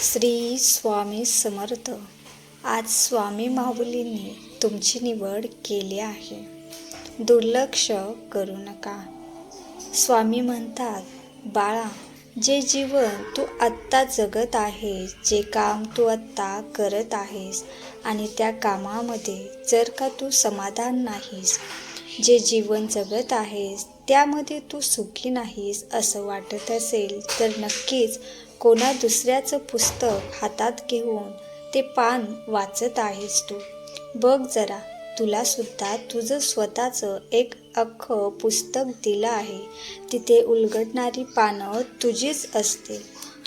श्री स्वामी समर्थ. आज स्वामी माऊलींनी तुमची निवड केली आहे. दुर्लक्ष करू नका. स्वामी म्हणतात, बाळा, जे जीवन तू आत्ता जगत आहेस, जे काम तू आत्ता करत आहेस आणि त्या कामामध्ये जर का तू समाधान नाहीस, जे जीवन जगत आहेस त्यामध्ये तू सुखी नाहीस असं वाटत असेल तर नक्कीच कोणा दुसऱ्याचं पुस्तक हातात घेऊन ते पान वाचत आहेस तू. बघ जरा, तुला सुद्धा तुझं स्वतःचं एक अख्खं पुस्तक दिलं आहे. तिथे उलगडणारी पानं तुझीच असते.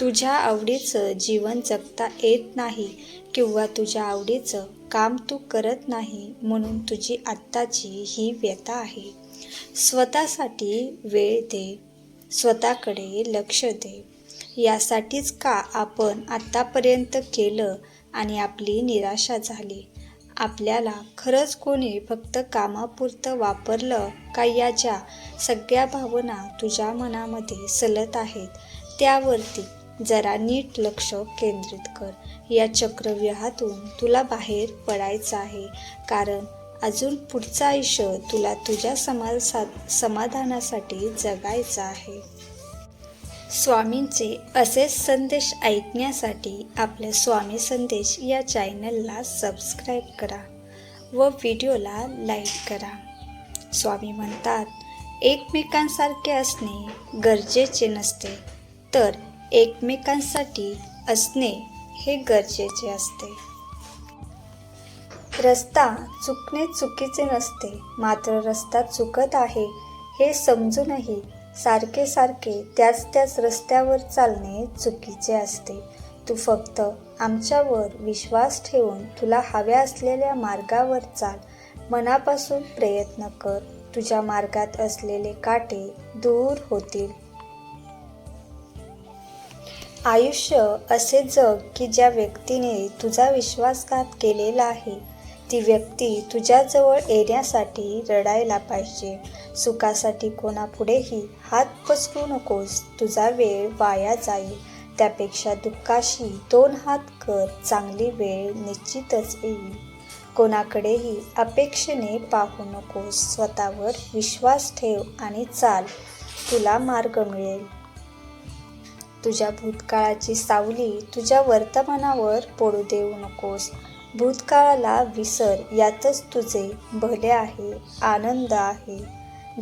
तुझ्या आवडीचं जीवन जगता येत नाही किंवा तुझ्या आवडीचं काम तू करत नाही म्हणून तुझी आत्ताची ही व्यथा आहे. स्वतःसाठी वेळ दे, स्वतःकडे लक्ष दे. यासाठीच का आपण आत्तापर्यंत केलं आणि आपली निराशा झाली? आपल्याला खरंच कोणी फक्त कामापुरतं वापरलं का? याच्या सगळ्या भावना तुझ्या मनामध्ये सलत आहेत, त्यावरती जरा नीट लक्ष केंद्रित कर. या चक्रव्यूहातून तुला बाहेर पडायचं आहे, कारण अजून पुढचं आयुष्य तुला तुझ्या समाधानासाठी जगायचं आहे. स्वामींचे असेच संदेश ऐकण्यासाठी आपल्या स्वामी संदेश या चॅनलला सबस्क्राईब करा व व्हिडिओला लाईक करा. स्वामी म्हणतात, एकमेकांसारखे असणे गरजेचे नसते, तर एकमेकांसाठी असणे हे गरजेचे असते. रस्ता चुकणे चुकीचे नसते, मात्र रस्ता चुकत आहे हे समजूनही सारखे त्याच रस्त्यावर चालणे चुकीचे असते. तू फक्त आमच्यावर विश्वास ठेवून तुला हव्या असलेल्या मार्गावर चाल. मनापासून प्रयत्न कर. तुझ्या मार्गात असलेले काटे दूर होतील. आयुष्य असे जग की ज्या व्यक्तीने तुझा विश्वासघात केलेला आहे ती व्यक्ती तुझ्याजवळ येण्यासाठी रडायला पाहिजे. सुखासाठी कोणापुढेही हात पसरू नकोस. तुझा वेळ वाया जाईल. त्यापेक्षा दुःखाशी 2 हात कर. चांगली वेळ निश्चितच येईल. कोणाकडेही अपेक्षेने पाहू नकोस. स्वतःवर विश्वास ठेव आणि चाल. तुला मार्ग मिळेल. तुझ्या भूतकाळाची सावली तुझ्या वर्तमानावर पडू देऊ नकोस. भूतकाळाला विसर. यातच तुझे भले आहे, आनंद आहे.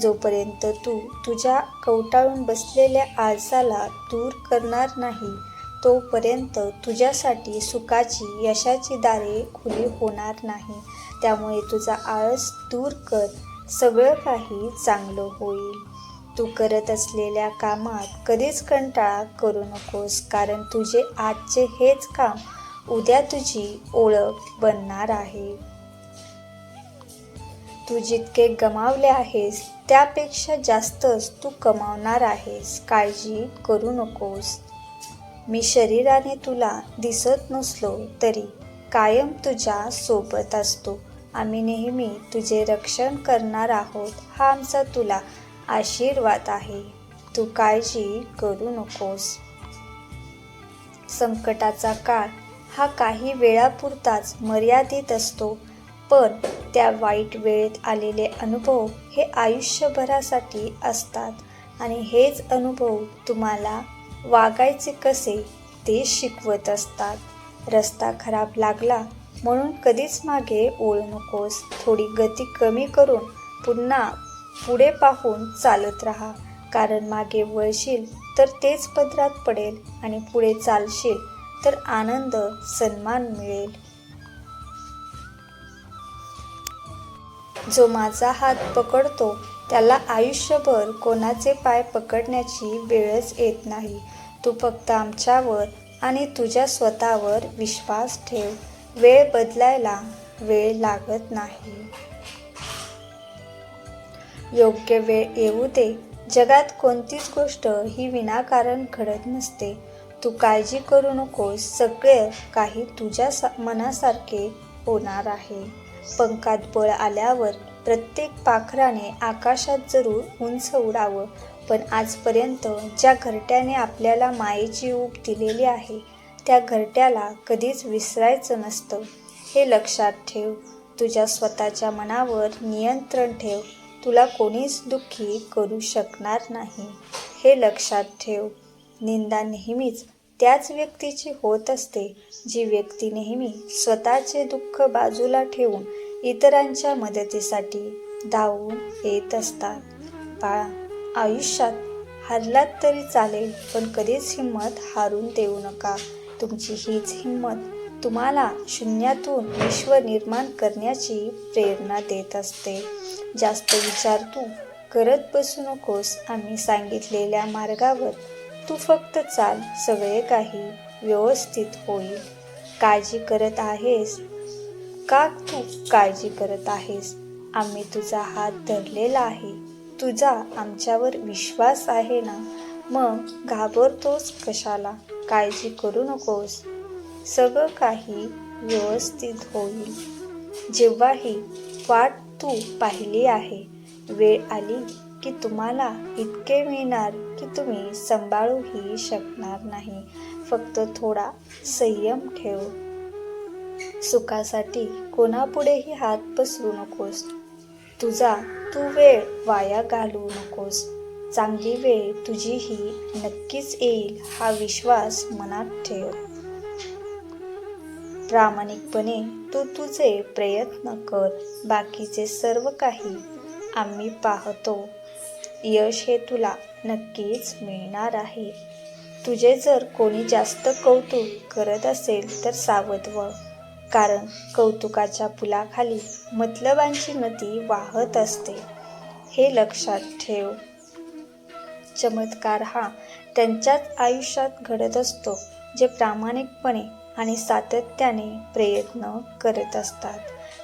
जोपर्यंत तू तुझ्या कवटाळून बसलेल्या आळसाला दूर करणार नाही तोपर्यंत तुझ्यासाठी सुखाची, यशाची दारे खुली होणार नाही. त्यामुळे तुझा आळस दूर कर. सगळं काही चांगलं होईल. तू करत असलेल्या कामात कधीच कंटाळा करू नकोस, कारण तुझे आजचे हेच काम उद्या तुझी ओळख बनणार आहे. तू जितके गमावले आहेस त्यापेक्षा जास्तच तू कमावणार आहेस. काळजी करू नकोस. मी शरीराने तुला दिसत नसलो तरी कायम तुझ्या सोबत असतो. आम्ही नेहमी तुझे रक्षण करणार आहोत, हा आमचा तुला आशीर्वाद आहे. तू काळजी करू नकोस. संकटाचा काळ हा काही वेळापुरताच मर्यादित असतो, पण त्या वाईट वेळेत आलेले अनुभव हे आयुष्यभरासाठी असतात आणि हेच अनुभव तुम्हाला वागायचे कसे ते शिकवत असतात. रस्ता खराब लागला म्हणून कधीच मागे वळू नकोस. थोडी गती कमी करून पुन्हा पुढे पाहून चालत राहा, कारण मागे वळशील तर तेच पदरात पडेल आणि पुढे चालशील तर आनंद, सन्मान मिळेल. जो माझा हात पकडतो त्याला आयुष्यभर कोणाचे पाय पकडण्याची वेळच येत नाही. तू फक्त आमच्यावर आणि तुझ्या स्वतःवर विश्वास ठेव. वेळ बदलायला वेळ लागत नाही. योग्य वेळ येऊ दे. जगात कोणतीच गोष्ट ही विनाकारण घडत नसते. तू काळजी करू नकोस. सगळे काही तुझ्या मनासारखे होणार आहे. पंखात बळ आल्यावर प्रत्येक पाखराने आकाशात जरूर उंच उडावं, पण आजपर्यंत ज्या घरट्याने आपल्याला मायेची ऊब दिलेली आहे त्या घरट्याला कधीच विसरायचं नसतं. हे लक्षात ठेव. तुझ्या स्वतःच्या मनावर नियंत्रण ठेव. तुला कोणीच दुःखी करू शकणार नाही. हे लक्षात ठेव. निंदा नेहमीच त्याच व्यक्तीची होत असते, जी व्यक्ती नेहमी स्वतःचे दुःख बाजूला ठेवून इतरांच्या मदतीसाठी धावून येत असतात. बाळा, आयुष्यात हरलात तरी चालेल, पण कधीच हिंमत हारून देऊ नका. तुमची हीच हिंमत तुम्हाला शून्यातून विश्व निर्माण करण्याची प्रेरणा देत असते. जास्त विचार तू करत बसू नकोस. आम्ही सांगितलेल्या मार्गावर तू फक्त चाल. सगळे काही व्यवस्थित होईल. काळजी करत आहेस का? तू काळजी करत आहेस. आम्ही तुझा हात धरलेला आहे. तुझा आमच्यावर विश्वास आहे ना? मग घाबरतोस कशाला? काळजी करू नकोस. सगळं काही व्यवस्थित होईल. जेव्हा ही वाट तू पाहिली आहे, वेळ आली की तुम्हाला इतके मिळणार की तुम्ही सांभाळूही शकणार नाही. फक्त थोडा संयम ठेव. सुखासाठी कोणापुढेही हात पसरू नकोस. तुझा तू वेळ वाया घालवू नकोस. चांगली वेळ तुझीही नक्कीच येईल, हा विश्वास मनात ठेव. प्रामाणिकपणे तू तुझे प्रयत्न कर. बाकीचे सर्व काही आम्ही पाहतो. यश हे तुला नक्कीच मिळणार आहे. तुझे जर कोणी जास्त कौतुक करत असेल तर सावध व्हा, कारण कौतुकाच्या पुलाखाली मतलबांची नदी वाहत असते. हे लक्षात ठेव. चमत्कार हा त्यांच्याच आयुष्यात घडत असतो जे प्रामाणिकपणे आणि सातत्याने प्रयत्न करत असतात.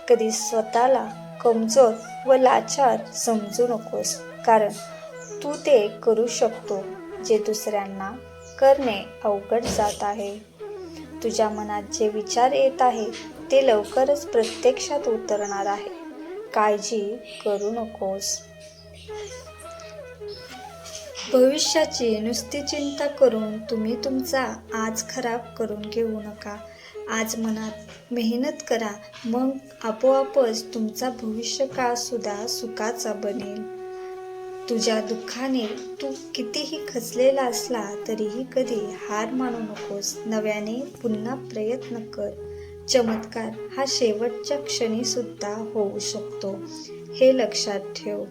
कधी स्वतःला कमजोर व लाचार समजू नकोस, कारण तू ते करू शकतो जे दुसऱ्यांना करणे अवघड जात आहे. तुझ्या मनात जे विचार येत आहे ते लवकरच प्रत्यक्षात उतरणार आहे. काळजी करू नकोस. भविष्याची नुसती चिंता करून तुम्ही तुमचा आज खराब करून घेऊ नका. आज मनात मेहनत करा, मग आपोआपच तुमचा भविष्य काळ सुद्धा सुखाचा बनेल. तुझ्या दुःखाने तू कितीही खचलेला असला तरीही कधी हार मानू नकोस. नव्याने पुन्हा प्रयत्न कर. चमत्कार हा शेवटच्या क्षणी सुद्धा होऊ शकतो, हे लक्षात ठेव.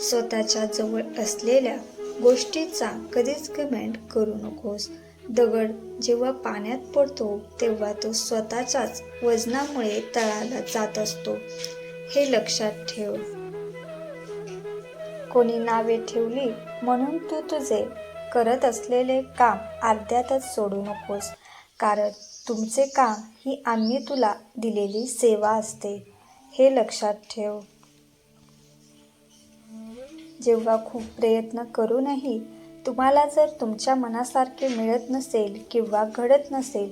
स्वतःच्या जवळ असलेल्या गोष्टीचा कधीच घमंड करू नकोस. दगड जेव्हा पाण्यात पडतो तेव्हा तो स्वतःच्याच वजनामुळे तळाला जात असतो, हे लक्षात ठेव. कोणी नावे ठेवली म्हणून तू तुझे करत असलेले काम अर्ध्यातच सोडू नकोस, कारण तुमचे काम ही आम्ही तुला दिलेली सेवा असते, हे लक्षात ठेव. जेव्हा खूप प्रयत्न करूनही तुम्हाला जर तुमच्या मनासारखे मिळत नसेल किंवा घडत नसेल,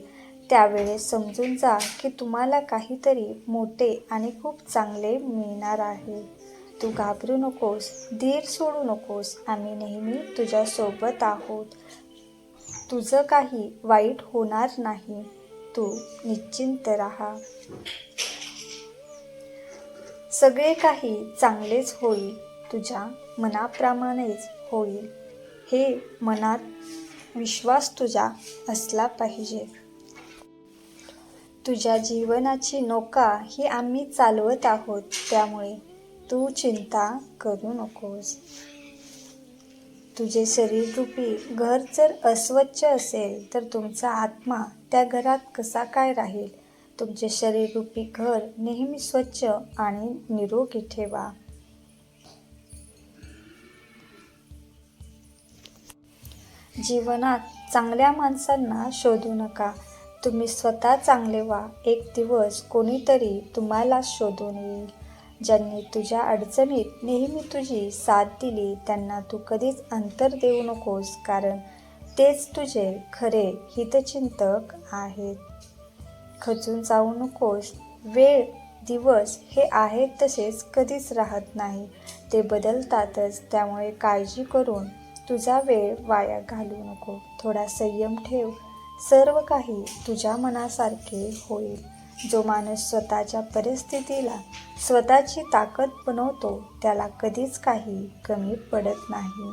त्यावेळेस समजून जा की तुम्हाला काहीतरी मोठे आणि खूप चांगले मिळणार आहे. तू घाबरू नकोस. धीर सोडू नकोस. आम्ही नेहमी तुझ्यासोबत आहोत. तुझं काही वाईट होणार नाही. तू निश्चिंत राहा. सगळे काही चांगलेच होईल. तुझ्या मनाप्रमाणेच होईल, हे मनात विश्वास तुझ्या असला पाहिजे. तुझ्या जीवनाची नौका ही आम्ही चालवत आहोत, त्यामुळे तू चिंता करू नकोस. तुझे शरीररूपी घर जर अस्वच्छ असेल तर तुमचा आत्मा त्या घरात कसा काय राहील? तुमचे शरीररूपी घर नेहमी स्वच्छ आणि निरोगी ठेवा. जीवनात चांगल्या माणसांना शोधू नका. तुम्ही स्वतः चांगले व्हा. एक दिवस कोणीतरी तुम्हाला शोधून येईल. ज्यांनी तुझ्या अडचणीत नेहमी तुझी साथ दिली त्यांना तू कधीच अंतर देऊ नकोस, कारण तेच तुझे खरे हितचिंतक आहेत. खचून जाऊ नकोस. वेळ, दिवस हे आहेत तसेच कधीच राहत नाही, ते बदलतातच. त्यामुळे काळजी करून तुझा वेळ वाया घालवू नको. थोडा संयम ठेव. सर्व काही तुझ्या मनासारखे होईल. जो माणूस स्वतःच्या परिस्थितीला स्वतःची ताकद बनवतो त्याला कधीच काही कमी पडत नाही.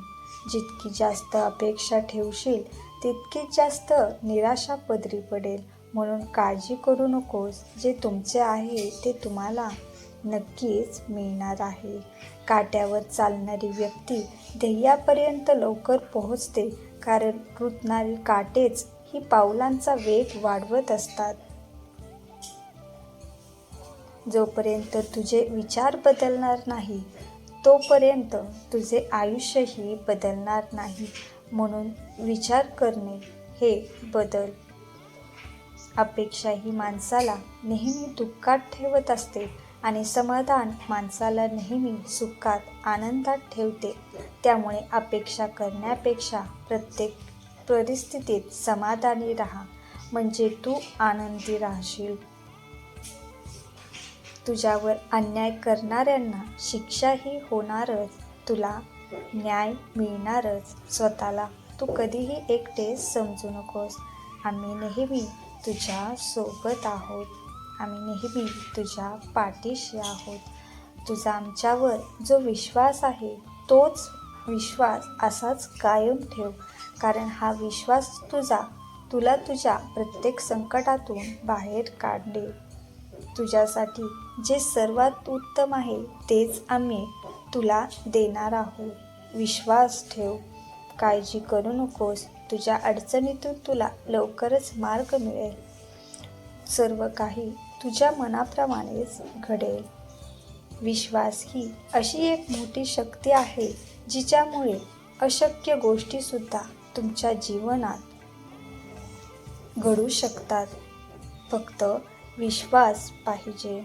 जितकी जास्त अपेक्षा ठेवशील तितकीच जास्त निराशा पदरी पडेल. म्हणून काळजी करू नकोस. जे तुमचे आहे ते तुम्हाला नक्कीच मिळणार आहे. काट्यावर चालणारी व्यक्ती ध्येयापर्यंत लवकर पोहोचते, कारण रुतणारी काटेच ही पावलांचा वेग वाढवत असतात. जोपर्यंत तुझे विचार बदलणार नाही तोपर्यंत तुझे आयुष्यही बदलणार नाही. म्हणून विचार करणे हे बदल. अपेक्षा ही माणसाला नेहमी दुःखात ठेवत असते आणि समाधान माणसाला नेहमी सुखात आनंदात ठेवते. त्यामुळे अपेक्षा करण्यापेक्षा प्रत्येक परिस्थितीत समाधानी राहा, म्हणजे तू आनंदी राहशील. तुझ्यावर अन्याय करणाऱ्यांना शिक्षाही होणारच, तुला न्याय मिळणारच. स्वतःला तू कधीही एकटे समजू नकोस. आम्ही नेहमी तुझ्या सोबत आहोत. आम्ही नेहमी तुझ्या पाठीशी आहोत. तुझा आमच्यावर जो विश्वास आहे तोच विश्वास असाच कायम ठेव, कारण हा विश्वास तुला तुझ्या प्रत्येक संकटातून बाहेर काढेल. तुझ्यासाठी जे सर्वात उत्तम आहे तेच आम्ही तुला देणार आहोत. विश्वास ठेव. काळजी करू नकोस. तुझ्या अडचणीतून तुला लवकरच मार्ग मिळेल. सर्व काही तुझ्या मनाप्रमाणेच घडेल. विश्वास ही अशी एक मोठी शक्ती आहे जिच्यामुळे अशक्य गोष्टीसुद्धा तुमच्या जीवनात घडू शकतात. फक्त विश्वास पाहिजे.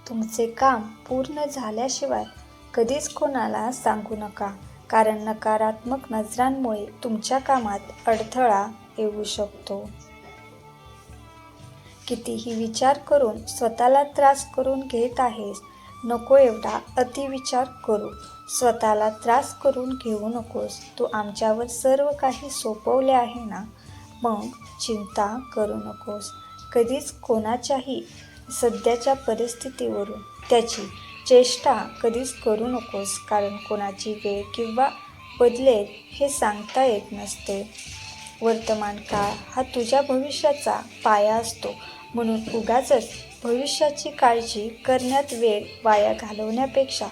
तुमचे काम पूर्ण झाल्याशिवाय कधीच कोणाला सांगू नका, कारण नकारात्मक नजरांमुळे तुमच्या कामात अडथळा येऊ शकतो. कितीही विचार करून स्वतःला त्रास करून घेत आहेस. नको एवढा अतिविचार करू. स्वतःला त्रास करून घेऊ नकोस. तू आमच्यावर सर्व काही सोपवले आहे ना, मग चिंता करू नकोस. कधीच कोणाच्याही सध्याच्या परिस्थितीवरून त्याची चेष्टा कधीच करू नकोस, कारण कोणाची वेळ किंवा बदलेल हे सांगता येत नसते. वर्तमान काळ हा तुझ्या भविष्याचा पाया असतो. म्हणून उगाचच भविष्याची काळजी करण्यात वेळ वाया घालवण्यापेक्षा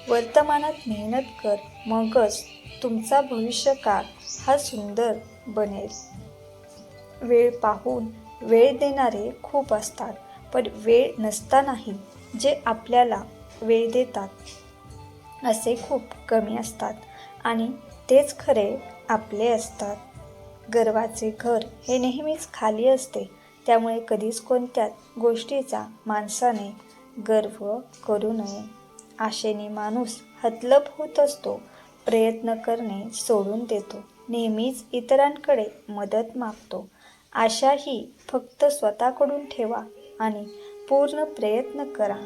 वर्तमानात मेहनत कर. मगच तुमचा भविष्यकाळ हा सुंदर बनेल. वेळ पाहून वेळ देणारे खूप असतात, पण वेळ नसतानाही जे आपल्याला वेळ देतात असे खूप कमी असतात, आणि तेच खरे आपले असतात. गर्वाचे घर हे नेहमीच खाली असते. त्यामुळे कधीच कोणत्याच गोष्टीचा माणसाने गर्व करू नये. आशेने माणूस हतबल होत असतो. प्रयत्न करणे सोडून देतो. नेहमीच इतरांकडे मदत मागतो. आशा ही फक्त स्वतःकडून ठेवा आणि पूर्ण प्रयत्न करा,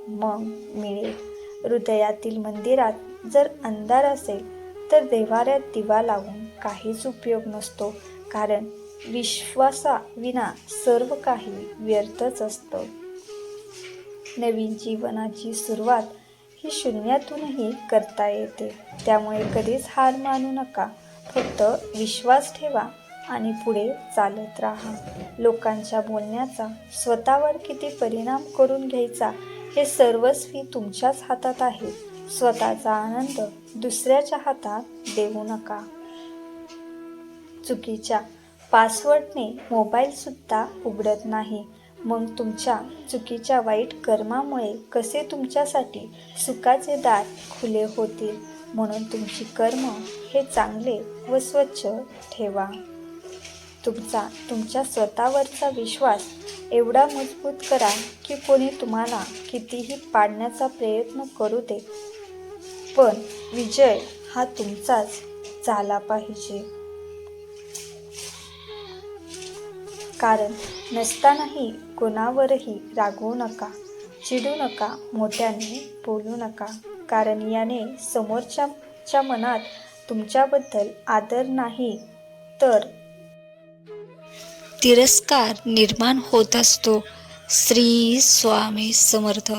मग मिळेल. हृदयातील मंदिरात जर अंधार असेल तर देव्हाऱ्यात दिवा लावून काहीच उपयोग नसतो, कारण विश्वासाविना सर्व काही व्यर्थच असतं. नवीन जीवनाची सुरुवात ही शून्यातूनही करता येते. त्यामुळे कधीच हार मानू नका. फक्त विश्वास ठेवा आणि पुढे चालत राहा. लोकांच्या बोलण्याचा स्वतःवर किती परिणाम करून घ्यायचा हे सर्वस्वी तुमच्याच हातात आहे. स्वतःचा आनंद दुसऱ्याच्या हातात देऊ नका. चुकीच्या पासवर्डने मोबाईलसुद्धा उघडत नाही. मग तुमच्या चुकीच्या वाईट कर्मामुळे कसे तुमच्यासाठी सुखाचे दार खुले होतील. म्हणून तुमची कर्म हे चांगले व स्वच्छ ठेवा. तुमच्या स्वतःवरचा विश्वास एवढा मजबूत करा की कोणी तुम्हाला कितीही पाडण्याचा प्रयत्न करू दे, पण विजय हा तुमचाच झाला पाहिजे. कारण नसतानाही कोणावरही रागवू नका, चिडू नका, मोठ्याने बोलू नका, कारण याने समोरच्याच्या मनात तुमच्याबद्दल आदर नाही तर तिरस्कार निर्माण होत असतो. श्री स्वामी समर्थ.